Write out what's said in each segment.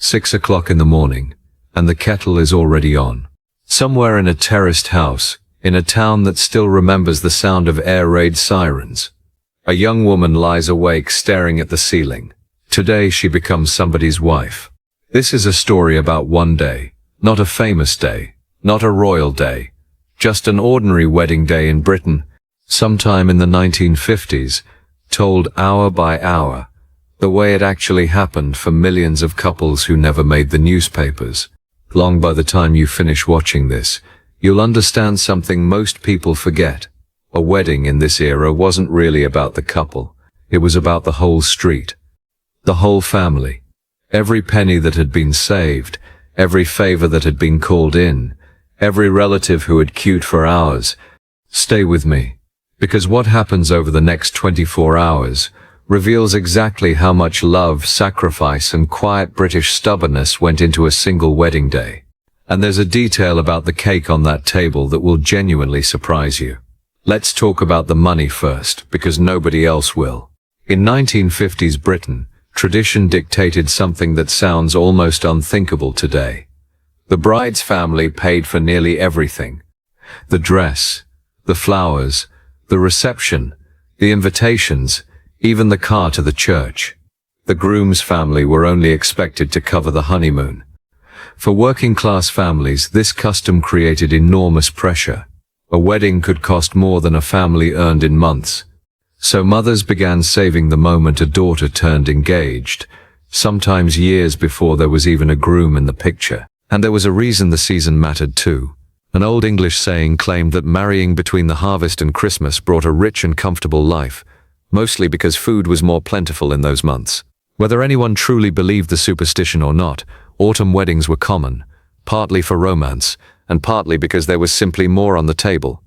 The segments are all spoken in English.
6 o'clock in the morning, and the kettle is already on. Somewhere in a terraced house, in a town that still remembers the sound of air raid sirens, a young woman lies awake staring at the ceiling. Today she becomes somebody's wife. This is a story about one day, not a famous day, not a royal day, just an ordinary wedding day in Britain, sometime in the 1950s, told hour by hour, the way it actually happened for millions of couples who never made the newspapers. Long by the time you finish watching this, you'll understand something most people forget. A wedding in this era wasn't really about the couple. It was about the whole street. The whole family. Every penny that had been saved, every favor that had been called in, every relative who had queued for hours. Stay with me, because what happens over the next 24 hours reveals exactly how much love, sacrifice, and quiet British stubbornness went into a single wedding day. And there's a detail about the cake on that table that will genuinely surprise you. Let's talk about the money first, because nobody else will. In 1950s Britain, tradition dictated something that sounds almost unthinkable today. The bride's family paid for nearly everything. The dress, the flowers, the reception, the invitations, even the car to the church. The groom's family were only expected to cover the honeymoon. For working-class families, this custom created enormous pressure. A wedding could cost more than a family earned in months. So mothers began saving the moment a daughter turned engaged, sometimes years before there was even a groom in the picture. And there was a reason the season mattered too. An old English saying claimed that marrying between the harvest and Christmas brought a rich and comfortable life, mostly because food was more plentiful in those months. Whether anyone truly believed the superstition or not, autumn weddings were common, partly for romance, and partly because there was simply more on the table.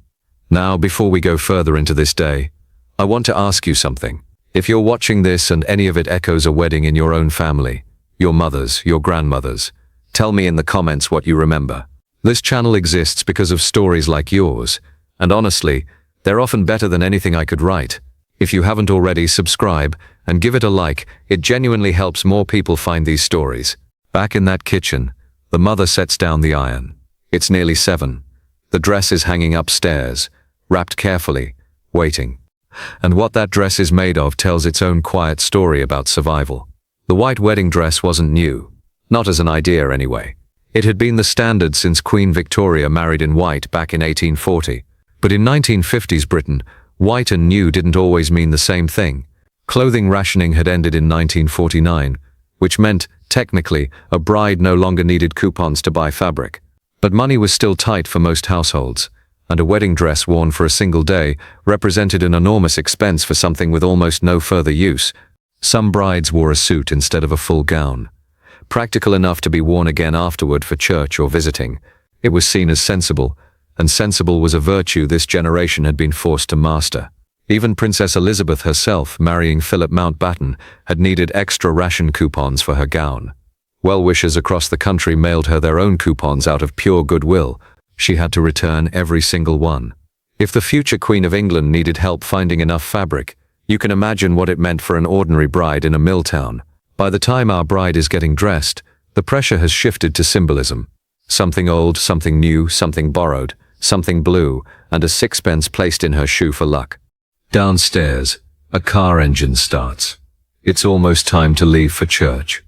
Now, before we go further into this day, I want to ask you something. If you're watching this and any of it echoes a wedding in your own family, your mother's, your grandmother's, tell me in the comments what you remember. This channel exists because of stories like yours, and honestly, they're often better than anything I could write. If you haven't already, subscribe and give it a like. It genuinely helps more people find these stories. Back in that kitchen, the mother sets down the iron. It's nearly 7. The dress is hanging upstairs, wrapped carefully, waiting. And what that dress is made of tells its own quiet story about survival. The white wedding dress wasn't new. Not as an idea, anyway. It had been the standard since Queen Victoria married in white back in 1840. But in 1950s Britain, white and new didn't always mean the same thing. Clothing rationing had ended in 1949, which meant, technically, a bride no longer needed coupons to buy fabric. But money was still tight for most households, and a wedding dress worn for a single day represented an enormous expense for something with almost no further use. Some brides wore a suit instead of a full gown. Practical enough to be worn again afterward for church or visiting. It was seen as sensible, and sensible was a virtue this generation had been forced to master. Even Princess Elizabeth herself, marrying Philip Mountbatten, had needed extra ration coupons for her gown. Well-wishers across the country mailed her their own coupons out of pure goodwill. She had to return every single one. If the future Queen of England needed help finding enough fabric, you can imagine what it meant for an ordinary bride in a mill town. By the time our bride is getting dressed, the pressure has shifted to symbolism. Something old, something new, something borrowed, something blue, and a sixpence placed in her shoe for luck. Downstairs, a car engine starts. It's almost time to leave for church.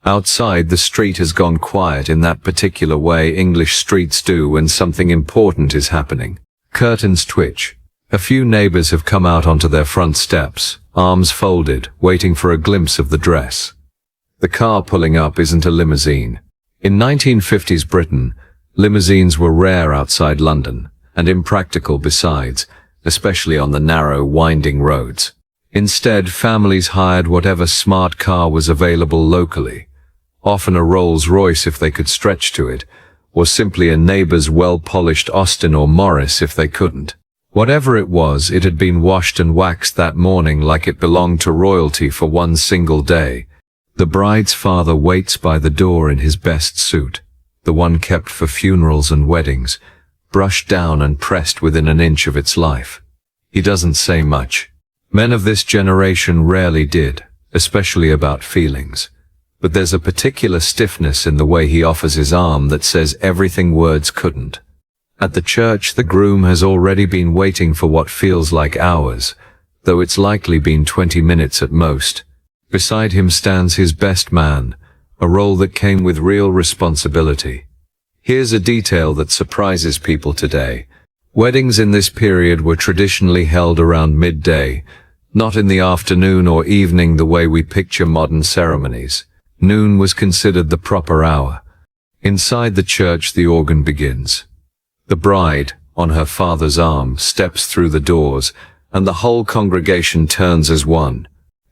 Outside, the street has gone quiet in that particular way English streets do when something important is happening. Curtains twitch. A few neighbors have come out onto their front steps, arms folded, waiting for a glimpse of the dress. The car pulling up isn't a limousine. In 1950s Britain, limousines were rare outside London, and impractical besides, especially on the narrow, winding roads. Instead, families hired whatever smart car was available locally, often a Rolls-Royce if they could stretch to it, or simply a neighbor's well-polished Austin or Morris if they couldn't. Whatever it was, it had been washed and waxed that morning like it belonged to royalty for one single day. The bride's father waits by the door in his best suit, the one kept for funerals and weddings, brushed down and pressed within an inch of its life. He doesn't say much. Men of this generation rarely did, especially about feelings. but there's a particular stiffness in the way he offers his arm that says everything words couldn't. At the church, the groom has already been waiting for what feels like hours, though it's likely been 20 minutes at most. Beside him stands his best man, a role that came with real responsibility. Here's a detail that surprises people today. Weddings in this period were traditionally held around midday, not in the afternoon or evening the way we picture modern ceremonies. Noon was considered the proper hour. Inside the church, the organ begins. The bride, on her father's arm, steps through the doors, and the whole congregation turns as one.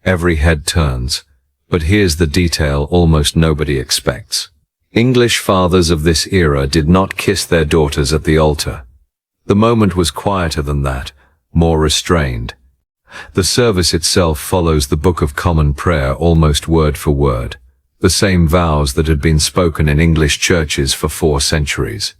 Every head turns. But here's the detail almost nobody expects. English fathers of this era did not kiss their daughters at the altar. The moment was quieter than that, more restrained. The service itself follows the Book of Common Prayer almost word for word, the same vows that had been spoken in English churches for 4 centuries.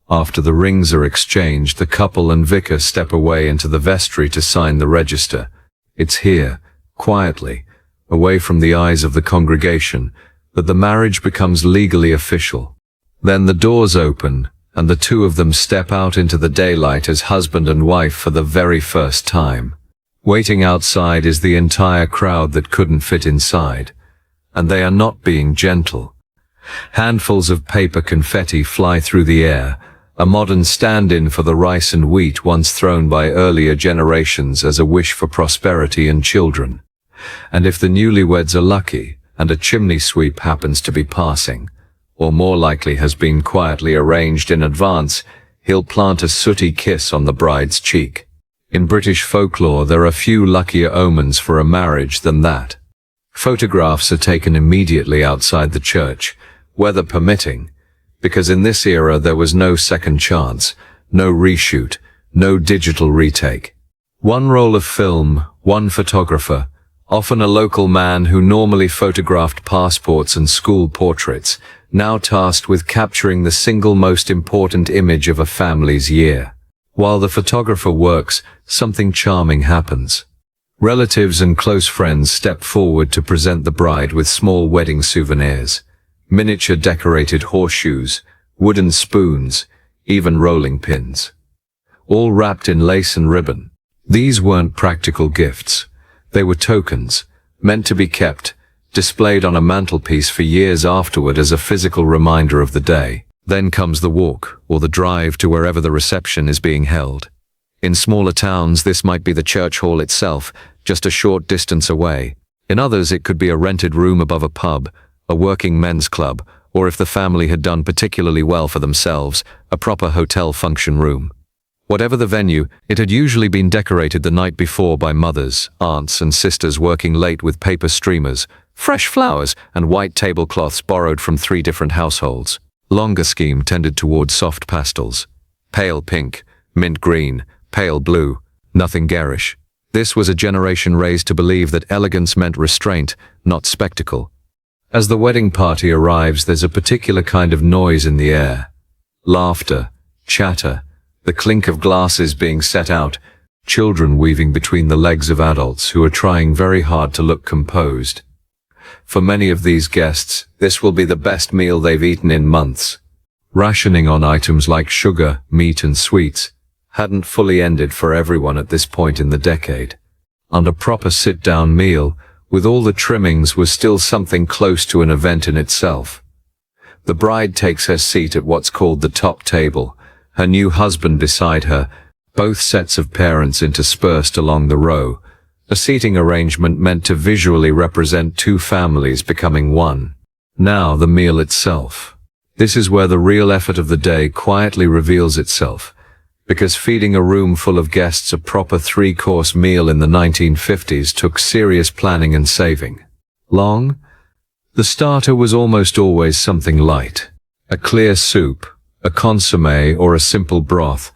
After the rings are exchanged, the couple and vicar step away into the vestry to sign the register. It's here, quietly, away from the eyes of the congregation, that the marriage becomes legally official. Then the doors open, and the two of them step out into the daylight as husband and wife for the very first time. Waiting outside is the entire crowd that couldn't fit inside. And they are not being gentle. Handfuls of paper confetti fly through the air, a modern stand-in for the rice and wheat once thrown by earlier generations as a wish for prosperity and children. And if the newlyweds are lucky, and a chimney sweep happens to be passing, or more likely has been quietly arranged in advance, he'll plant a sooty kiss on the bride's cheek. In British folklore, there are few luckier omens for a marriage than that. Photographs are taken immediately outside the church, weather permitting, because in this era there was no second chance, no reshoot, no digital retake. One roll of film, one photographer, often a local man who normally photographed passports and school portraits, now tasked with capturing the single most important image of a family's year. While the photographer works, something charming happens. Relatives and close friends step forward to present the bride with small wedding souvenirs, miniature decorated horseshoes, wooden spoons, even rolling pins. All wrapped in lace and ribbon. These weren't practical gifts. They were tokens, meant to be kept, displayed on a mantelpiece for years afterward as a physical reminder of the day. Then comes the walk, or the drive to wherever the reception is being held. In smaller towns, this might be the church hall itself, just a short distance away. In others, it could be a rented room above a pub, a working men's club, or if the family had done particularly well for themselves, a proper hotel function room. Whatever the venue, it had usually been decorated the night before by mothers, aunts, and sisters working late with paper streamers, fresh flowers, and white tablecloths borrowed from 3 different households. Longer scheme tended towards soft pastels. Pale pink, mint green, pale blue, nothing garish. This was a generation raised to believe that elegance meant restraint, not spectacle. As the wedding party arrives, there's a particular kind of noise in the air. Laughter, chatter, the clink of glasses being set out, children weaving between the legs of adults who are trying very hard to look composed. For many of these guests, this will be the best meal they've eaten in months. Rationing on items like sugar, meat, and sweets hadn't fully ended for everyone at this point in the decade. And a proper sit-down meal, with all the trimmings, was still something close to an event in itself. The bride takes her seat at what's called the top table, her new husband beside her, both sets of parents interspersed along the row, a seating arrangement meant to visually represent 2 families becoming one. Now the meal itself. This is where the real effort of the day quietly reveals itself, because feeding a room full of guests a proper 3-course meal in the 1950s took serious planning and saving. Long? The starter was almost always something light. A clear soup, a consommé, or a simple broth,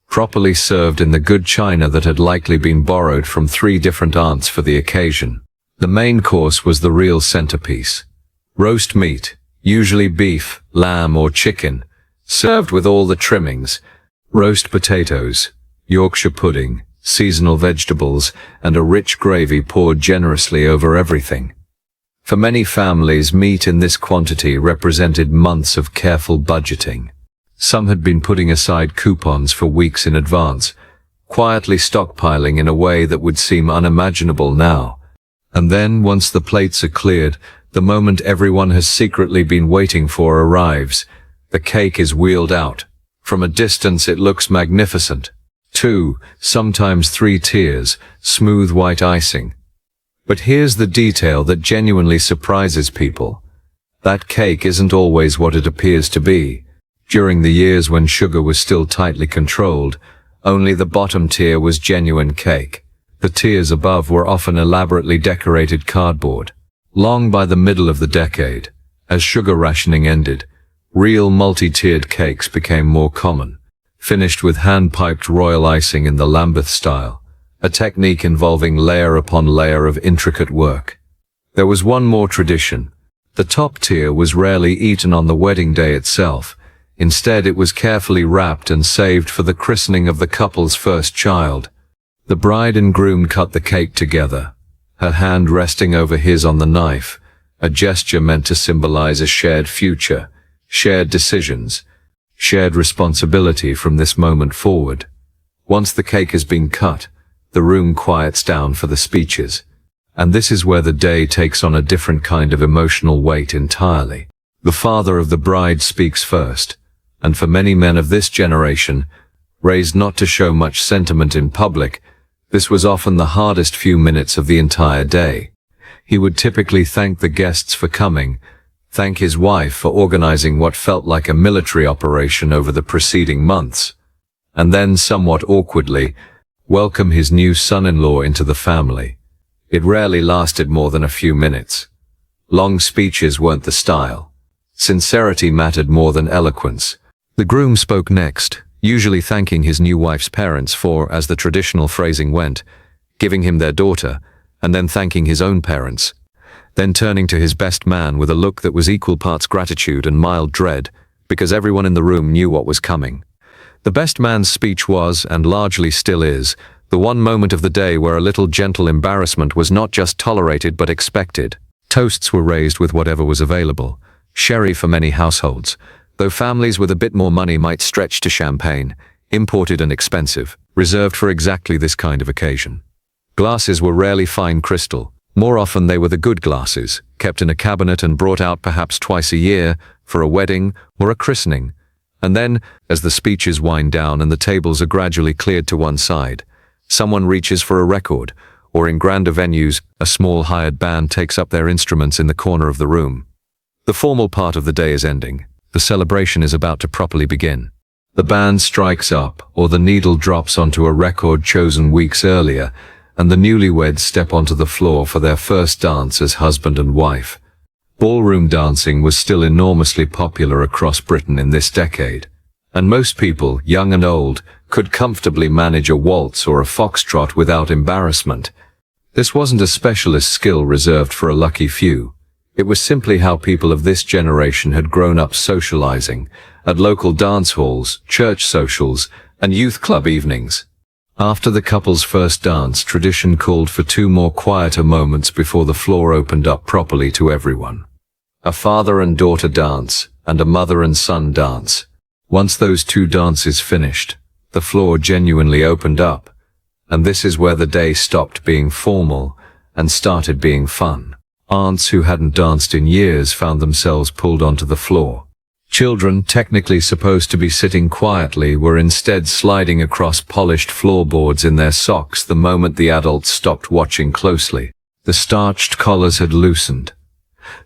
properly served in the good china that had likely been borrowed from 3 different aunts for the occasion. The main course was the real centerpiece. Roast meat, usually beef, lamb, or chicken, served with all the trimmings, roast potatoes, Yorkshire pudding, seasonal vegetables, and a rich gravy poured generously over everything. For many families, meat in this quantity represented months of careful budgeting. Some had been putting aside coupons for weeks in advance, quietly stockpiling in a way that would seem unimaginable now. And then, once the plates are cleared, the moment everyone has secretly been waiting for arrives. The cake is wheeled out. From a distance it looks magnificent. 2, sometimes 3 tiers, smooth white icing. But here's the detail that genuinely surprises people. That cake isn't always what it appears to be. During the years when sugar was still tightly controlled, only the bottom tier was genuine cake. The tiers above were often elaborately decorated cardboard. Long by the middle of the decade, as sugar rationing ended, real multi-tiered cakes became more common, finished with hand-piped royal icing in the Lambeth style, a technique involving layer upon layer of intricate work. There was one more tradition. The top tier was rarely eaten on the wedding day itself. Instead, it was carefully wrapped and saved for the christening of the couple's first child. The bride and groom cut the cake together, her hand resting over his on the knife, a gesture meant to symbolize a shared future, shared decisions, shared responsibility from this moment forward. Once the cake has been cut, the room quiets down for the speeches. And this is where the day takes on a different kind of emotional weight entirely. The father of the bride speaks first, and for many men of this generation, raised not to show much sentiment in public, this was often the hardest few minutes of the entire day. He would typically thank the guests for coming, thank his wife for organizing what felt like a military operation over the preceding months, and then, somewhat awkwardly, welcome his new son-in-law into the family. It rarely lasted more than a few minutes. Long speeches weren't the style. Sincerity mattered more than eloquence. The groom spoke next, usually thanking his new wife's parents for, as the traditional phrasing went, giving him their daughter, and then thanking his own parents, then turning to his best man with a look that was equal parts gratitude and mild dread, because everyone in the room knew what was coming. The best man's speech was, and largely still is, the one moment of the day where a little gentle embarrassment was not just tolerated but expected. Toasts were raised with whatever was available. Sherry for many households, though families with a bit more money might stretch to champagne, imported and expensive, reserved for exactly this kind of occasion. Glasses were rarely fine crystal. More often they were the good glasses, kept in a cabinet and brought out perhaps twice a year, for a wedding or a christening. And then, as the speeches wind down and the tables are gradually cleared to one side, someone reaches for a record, or in grander venues, a small hired band takes up their instruments in the corner of the room. The formal part of the day is ending. The celebration is about to properly begin. The band strikes up, or the needle drops onto a record chosen weeks earlier, and the newlyweds step onto the floor for their first dance as husband and wife. Ballroom dancing was still enormously popular across Britain in this decade, and most people, young and old, could comfortably manage a waltz or a foxtrot without embarrassment. This wasn't a specialist skill reserved for a lucky few. It was simply how people of this generation had grown up socializing, at local dance halls, church socials, and youth club evenings. After the couple's first dance, tradition called for 2 more quieter moments before the floor opened up properly to everyone. A father and daughter dance, and a mother and son dance. Once those 2 dances finished, the floor genuinely opened up, and this is where the day stopped being formal and started being fun. Aunts who hadn't danced in years found themselves pulled onto the floor. Children, technically supposed to be sitting quietly, were instead sliding across polished floorboards in their socks the moment the adults stopped watching closely. The starched collars had loosened.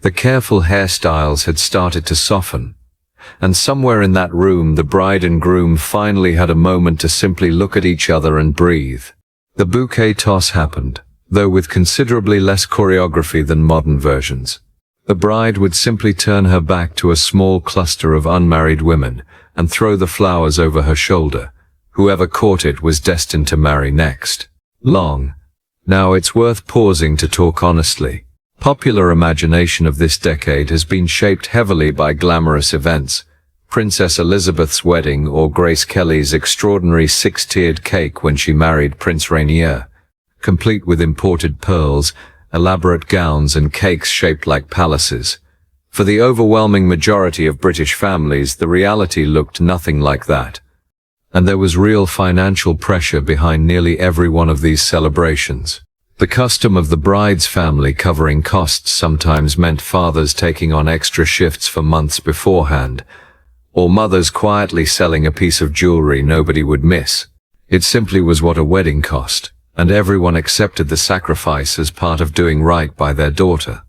The careful hairstyles had started to soften. And somewhere in that room, the bride and groom finally had a moment to simply look at each other and breathe. The bouquet toss happened, though with considerably less choreography than modern versions. The bride would simply turn her back to a small cluster of unmarried women and throw the flowers over her shoulder. Whoever caught it was destined to marry next. Now it's worth pausing to talk honestly. Popular imagination of this decade has been shaped heavily by glamorous events. Princess Elizabeth's wedding or Grace Kelly's extraordinary 6-tiered cake when she married Prince Rainier, complete with imported pearls elaborate gowns and cakes shaped like palaces. For the overwhelming majority of British families, the reality looked nothing like that. And there was real financial pressure behind nearly every one of these celebrations. The custom of the bride's family covering costs sometimes meant fathers taking on extra shifts for months beforehand, or mothers quietly selling a piece of jewelry nobody would miss. It simply was what a wedding cost, and everyone accepted the sacrifice as part of doing right by their daughter.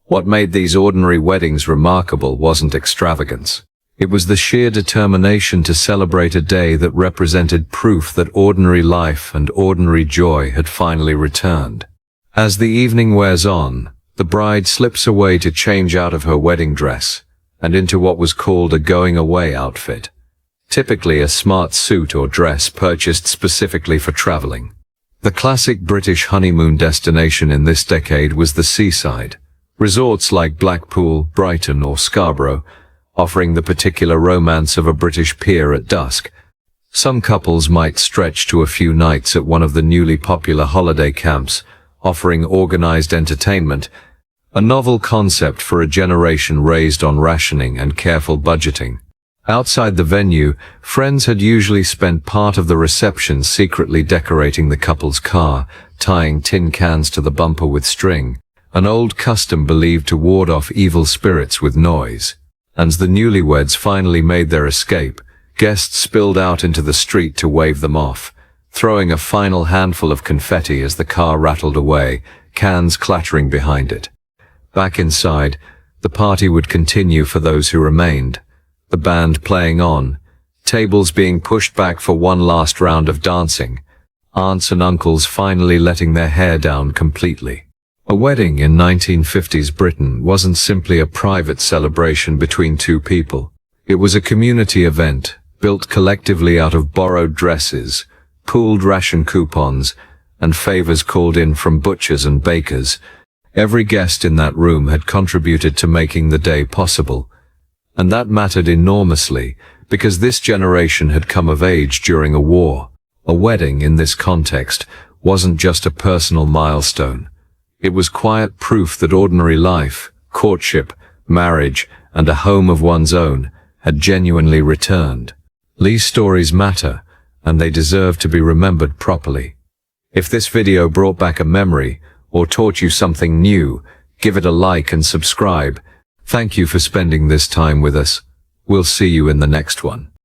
What made these ordinary weddings remarkable wasn't extravagance. It was the sheer determination to celebrate a day that represented proof that ordinary life and ordinary joy had finally returned. As the evening wears on, the bride slips away to change out of her wedding dress and into what was called a going-away outfit, typically a smart suit or dress purchased specifically for traveling. The classic British honeymoon destination in this decade was the seaside. Resorts like Blackpool, Brighton, or Scarborough offering the particular romance of a British pier at dusk. Some couples might stretch to a few nights at one of the newly popular holiday camps, offering organized entertainment, a novel concept for a generation raised on rationing and careful budgeting. Outside the venue, friends had usually spent part of the reception secretly decorating the couple's car, tying tin cans to the bumper with string, an old custom believed to ward off evil spirits with noise. As the newlyweds finally made their escape, guests spilled out into the street to wave them off, throwing a final handful of confetti as the car rattled away, cans clattering behind it. Back inside, the party would continue for those who remained, the band playing on, tables being pushed back for one last round of dancing, aunts and uncles finally letting their hair down completely. A wedding in 1950s Britain wasn't simply a private celebration between two people. It was a community event, built collectively out of borrowed dresses, pooled ration coupons, and favors called in from butchers and bakers. Every guest in that room had contributed to making the day possible. And that mattered enormously, because this generation had come of age during a war. A wedding in this context wasn't just a personal milestone. It was quiet proof that ordinary life, courtship, marriage, and a home of one's own had genuinely returned. These stories matter, and they deserve to be remembered properly. If this video brought back a memory or taught you something new, give it a like and subscribe. Thank you for spending this time with us. We'll see you in the next one.